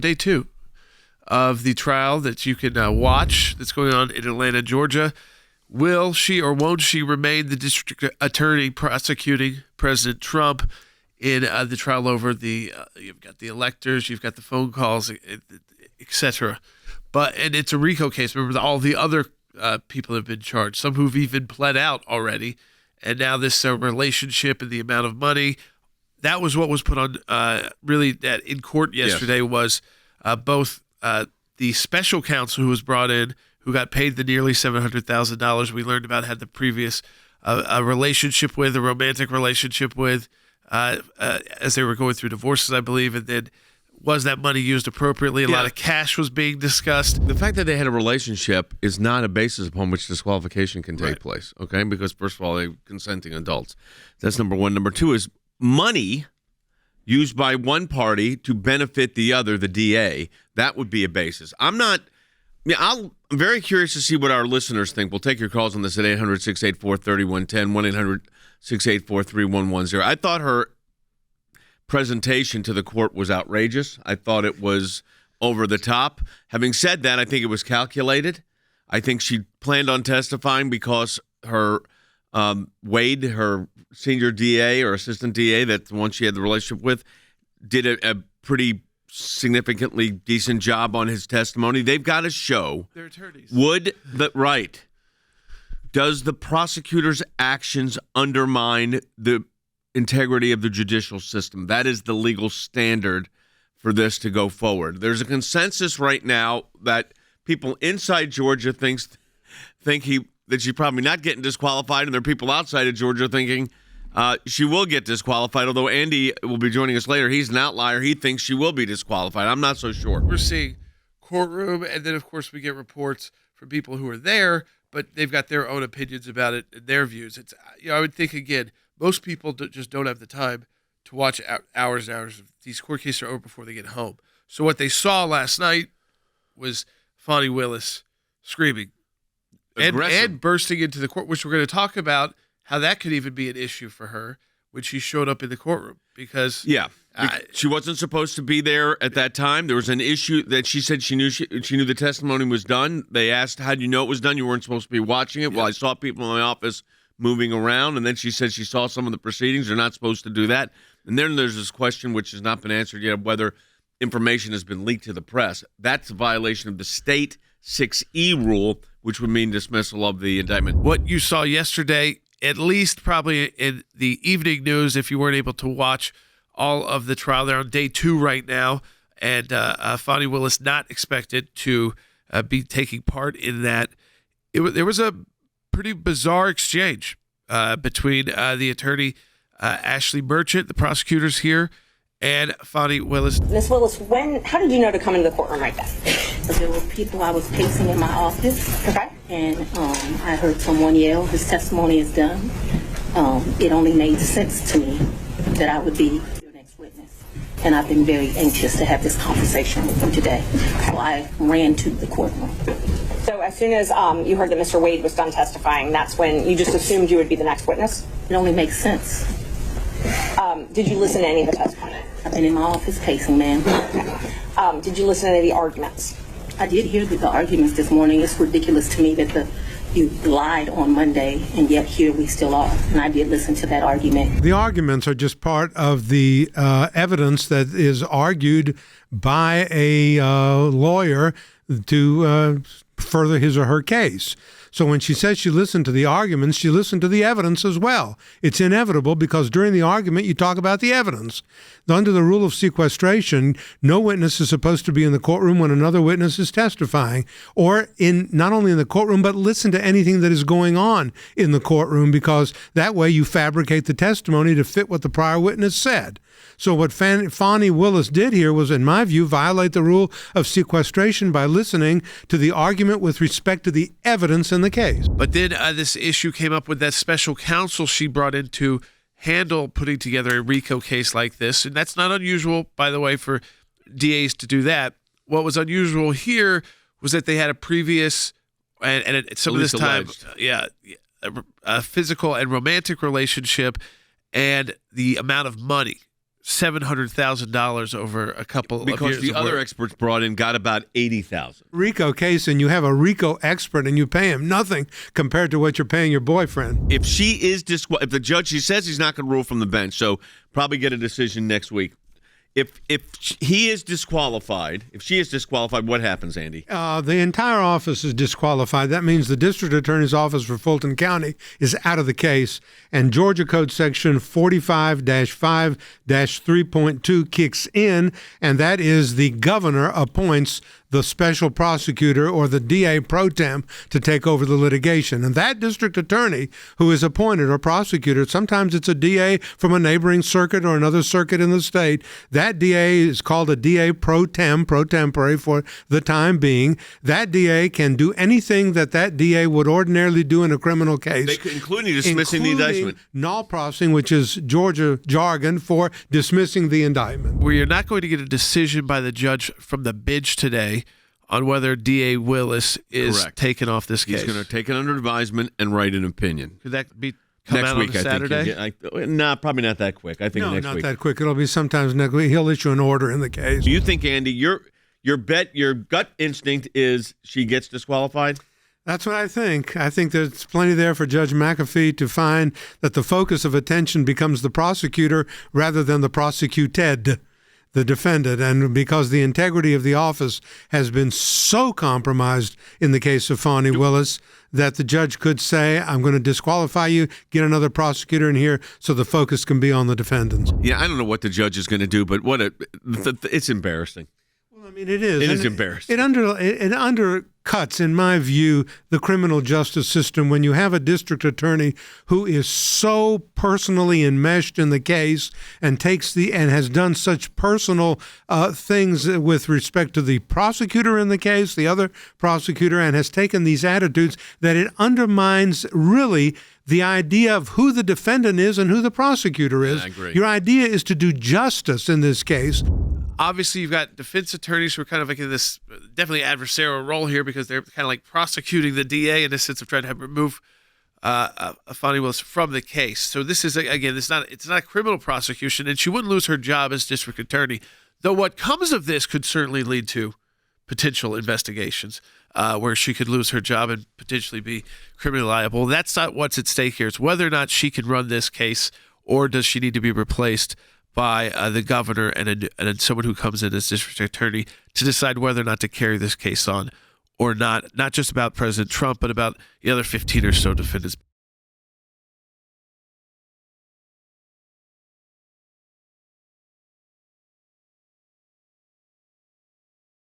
Day 2 of the trial that you can watch that's going on in Atlanta, Georgia. Will she or won't she remain the district attorney prosecuting President Trump in the trial over the, you've got the electors, you've got the phone calls, etc. And it's a RICO case. Remember, all the other people have been charged, some who've even pled out already. And now this relationship and the amount of money, that was what was put on really that in court yesterday. Yes. Was both the special counsel who was brought in, who got paid the nearly $700,000 we learned about, had the previous a relationship with, a romantic relationship with, as they were going through divorces, I believe, and then was that money used appropriately? A lot of cash was being discussed. The fact that they had a relationship is not a basis upon which disqualification can take place, okay? Because, first of all, they're consenting adults. That's number one. Number two is money used by one party to benefit the other, the DA. That would be a basis. I'm very curious to see what our listeners think. We'll take your calls on this at 800-684-3110, 1-800-684-3110. I thought her presentation to the court was outrageous. I thought it was over the top. Having said that, I think it was calculated. I think she planned on testifying because her Wade, her senior DA or assistant DA, that's the one she had the relationship with, did a pretty significantly decent job on his testimony. They've got to show. They're attorneys. Does the prosecutor's actions undermine the integrity of the judicial system? That is the legal standard for this to go forward. There's a consensus right now that people inside Georgia think that she's probably not getting disqualified, and there are people outside of Georgia thinking she will get disqualified, although Andy will be joining us later. He's an outlier. He thinks she will be disqualified. I'm not so sure. We're seeing courtroom, and then, of course, we get reports from people who are there, but they've got their own opinions about it and their views. It's, I would think, again, most people just don't have the time to watch hours and hours. These court cases are over before they get home. So what they saw last night was Fani Willis screaming and bursting into the court, which we're going to talk about how that could even be an issue for her when she showed up in the courtroom. Because she wasn't supposed to be there at that time. There was an issue that she said she knew the testimony was done. They asked, how do you know it was done? You weren't supposed to be watching it. Yeah. Well, I saw people in my office moving around, and then she said she saw some of the proceedings. They're not supposed to do that. And then there's this question, which has not been answered yet, of whether information has been leaked to the press. That's a violation of the state 6E rule, which would mean dismissal of the indictment. What you saw yesterday, at least probably in the evening news, if you weren't able to watch all of the trial, they're on day 2 right now, and Fani Willis not expected to be taking part in that. There was a pretty bizarre exchange between the attorney Ashley Merchant, the prosecutors here, and Fani Willis. Ms. Willis, how did you know to come into the courtroom right then? There were people I was pacing in my office. Okay. And I heard someone yell, his testimony is done. It only made sense to me that I would be your next witness. And I've been very anxious to have this conversation with you today. So I ran to the courtroom. So as soon as you heard that Mr. Wade was done testifying, that's when you just assumed you would be the next witness? It only makes sense. Did you listen to any of the testimony? I've been in my office pacing, ma'am. Okay. Did you listen to any of the arguments? I did hear the arguments this morning. It's ridiculous to me that you lied on Monday, and yet here we still are. And I did listen to that argument. The arguments are just part of the evidence that is argued by a lawyer to further his or her case. So when she says she listened to the arguments, she listened to the evidence as well. It's inevitable because during the argument, you talk about the evidence. Under the rule of sequestration, no witness is supposed to be in the courtroom when another witness is testifying, or not only in the courtroom, but listen to anything that is going on in the courtroom, because that way you fabricate the testimony to fit what the prior witness said. So what Fani Willis did here was, in my view, violate the rule of sequestration by listening to the argument with respect to the evidence in the case. But then this issue came up with that special counsel she brought in to handle putting together a RICO case like this. And that's not unusual, by the way, for DAs to do that. What was unusual here was that they had a previous, and at some of this time, a physical and romantic relationship, and the amount of money $700,000 over a couple of Because years. the other experts brought in got about 80,000. RICO case, and you have a RICO expert, and you pay him nothing compared to what you're paying your boyfriend. If she is if the judge, she says he's not going to rule from the bench, so probably get a decision next week. If he is disqualified, if she is disqualified, what happens, Andy? The entire office is disqualified. That means the district attorney's office for Fulton County is out of the case, and Georgia Code Section 45-5-3.2 kicks in, and that is the governor appoints the special prosecutor or the DA pro tem to take over the litigation. And that district attorney who is appointed or prosecutor, sometimes it's a DA from a neighboring circuit or another circuit in the state, that DA is called a DA pro tempore for the time being. That DA can do anything that DA would ordinarily do in a criminal case. Including dismissing the indictment. Null prosing, which is Georgia jargon for dismissing the indictment. Where you're not going to get a decision by the judge from the bench today on whether D.A. Willis is Correct. taken off this case. He's going to take it under advisement and write an opinion. Could that be come Next out week, on Saturday? I think. Nah, probably not that quick. I think No, next not week. that quick. It'll be sometimes next week. He'll issue an order in the case. Do you think, Andy, your gut instinct is she gets disqualified? That's what I think. I think there's plenty there for Judge McAfee to find that the focus of attention becomes the prosecutor rather than the prosecuted, the defendant. And because the integrity of the office has been so compromised in the case of Fani Willis, that the judge could say, I'm going to disqualify you, get another prosecutor in here so the focus can be on the defendants. Yeah, I don't know what the judge is going to do, but it's embarrassing. Well, I mean, it is. It And is embarrassing. It undercuts, in my view, the criminal justice system when you have a district attorney who is so personally enmeshed in the case and has done such personal things with respect to the prosecutor in the case, the other prosecutor, and has taken these attitudes that it undermines really the idea of who the defendant is and who the prosecutor is. I agree. Your idea is to do justice in this case. Obviously, you've got defense attorneys who are kind of like in this definitely adversarial role here because they're kind of like prosecuting the DA in the sense of trying to remove Fani Willis from the case. So this is, again, it's not a criminal prosecution, and she wouldn't lose her job as district attorney. Though what comes of this could certainly lead to potential investigations where she could lose her job and potentially be criminally liable. That's not what's at stake here. It's whether or not she can run this case, or does she need to be replaced by the governor and someone who comes in as district attorney to decide whether or not to carry this case on or not just about President Trump, but about the other 15 or so defendants.